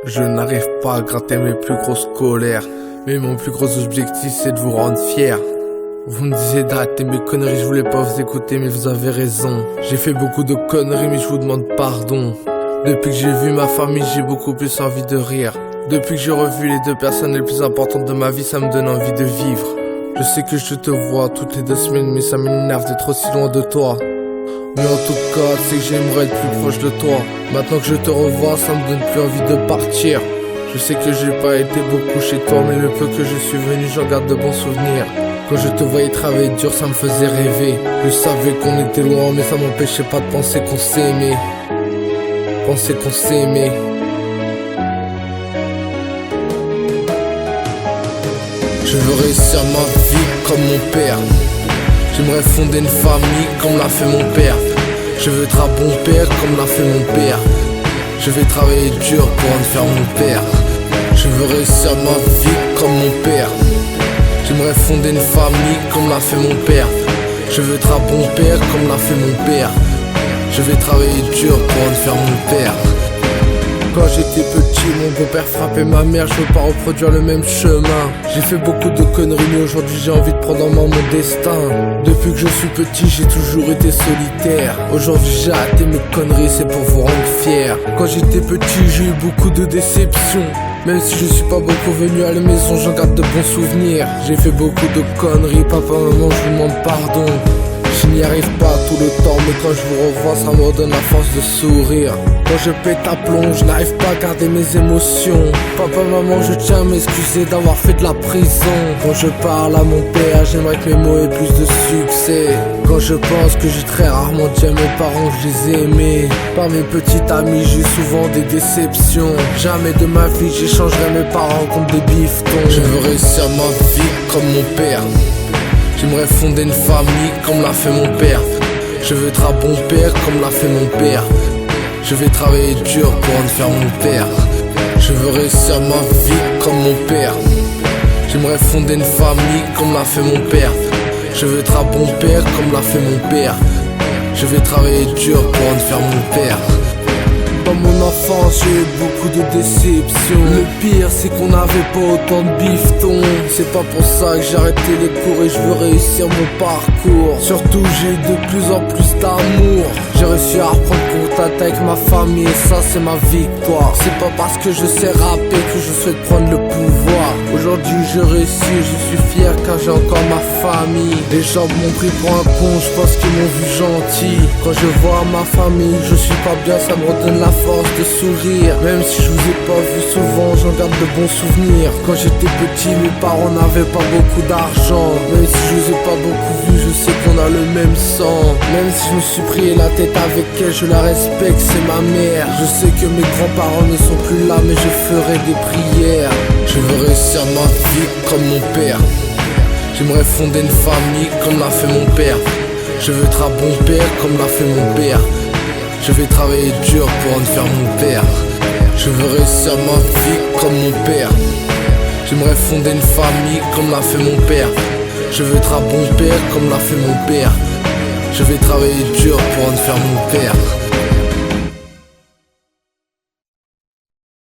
Je n'arrive pas à gratter mes plus grosses colères, mais mon plus gros objectif c'est de vous rendre fiers. Vous me disiez d'arrêter mes conneries, je voulais pas vous écouter mais vous avez raison. J'ai fait beaucoup de conneries mais je vous demande pardon. Depuis que j'ai vu ma famille, j'ai beaucoup plus envie de rire. Depuis que j'ai revu les deux personnes les plus importantes de ma vie, ça me donne envie de vivre. Je sais que je te vois toutes les 2 semaines, mais ça m'énerve d'être aussi loin de toi. Mais en tout cas, tu sais que j'aimerais être plus proche de toi. Maintenant que je te revois, ça me donne plus envie de partir. Je sais que j'ai pas été beaucoup chez toi, mais le peu que je suis venu, j'en garde de bons souvenirs. Quand je te voyais travailler dur, ça me faisait rêver. Je savais qu'on était loin, mais ça m'empêchait pas de penser qu'on s'aimait. Penser qu'on s'aimait. Je veux réussir ma vie comme mon père. J'aimerais fonder une famille comme l'a fait mon père. Je veux être un bon père comme l'a fait mon père. Je vais travailler dur pour en faire mon père. Je veux réussir ma vie comme mon père. J'aimerais fonder une famille comme l'a fait mon père. Je veux être un bon père comme l'a fait mon père. Je vais travailler dur pour en faire mon père. Quand j'étais petit, mon beau-père frappait ma mère, je veux pas reproduire le même chemin. J'ai fait beaucoup de conneries, mais aujourd'hui j'ai envie de prendre en main mon destin. Depuis que je suis petit, j'ai toujours été solitaire. Aujourd'hui j'ai arrêté mes conneries, c'est pour vous rendre fiers. Quand j'étais petit, j'ai eu beaucoup de déceptions. Même si je suis pas beaucoup venu à la maison, j'en garde de bons souvenirs. J'ai fait beaucoup de conneries, papa, maman, je vous demande pardon. Je n'y arrive pas tout le temps, mais quand je vous revois, ça me redonne la force de sourire. Quand je pète à plomb, je n'arrive pas à garder mes émotions. Papa, maman, je tiens à m'excuser d'avoir fait de la prison. Quand je parle à mon père, j'aimerais que mes mots aient plus de succès. Quand je pense que j'ai très rarement dit à mes parents que je les ai aimés. Par mes petites amies, j'ai souvent des déceptions. Jamais de ma vie, j'échangerai mes parents contre des bifetons. Je veux réussir ma vie comme mon père. J'aimerais fonder une famille comme l'a fait mon père. Je veux être un bon père comme l'a fait mon père. Je vais travailler dur pour en faire mon père. Je veux réussir ma vie comme mon père. J'aimerais fonder une famille comme l'a fait mon père. Je veux être un bon père comme l'a fait mon père. Je vais travailler dur pour en faire mon père. Dans mon enfance, j'ai eu beaucoup de déceptions. Le pire, c'est qu'on n'avait pas autant de bifetons. C'est pas pour ça que j'ai arrêté les cours et je veux réussir mon parcours. Surtout, j'ai eu de plus en plus d'amour. J'ai réussi à reprendre contact avec ma famille et ça, c'est ma victoire. C'est pas parce que je sais rapper que je souhaite prendre le pouvoir. Aujourd'hui, je réussis, je suis fier car j'ai encore ma famille. Les gens m'ont pris pour un con, je pense qu'ils m'ont vu gentil. Quand je vois ma famille, je suis pas bien, ça me redonne la force de sourire. Même si je vous ai pas vu souvent, j'en garde de bons souvenirs. Quand j'étais petit, mes parents n'avaient pas beaucoup d'argent. Même si je vous ai pas beaucoup vu, je sais qu'on a le même sang. Même si je me suis pris la tête avec elle, je la respecte, c'est ma mère. Je sais que mes grands-parents ne sont plus là, mais je ferai des prières. Je veux réussir ma vie comme mon père. J'aimerais fonder une famille comme l'a fait mon père. Je veux être un bon père comme l'a fait mon père. Je vais travailler dur pour en faire mon père. Je veux réussir ma vie comme mon père. J'aimerais fonder une famille comme l'a fait mon père. Je veux être un bon père comme l'a fait mon père. Je vais travailler dur pour en faire mon père.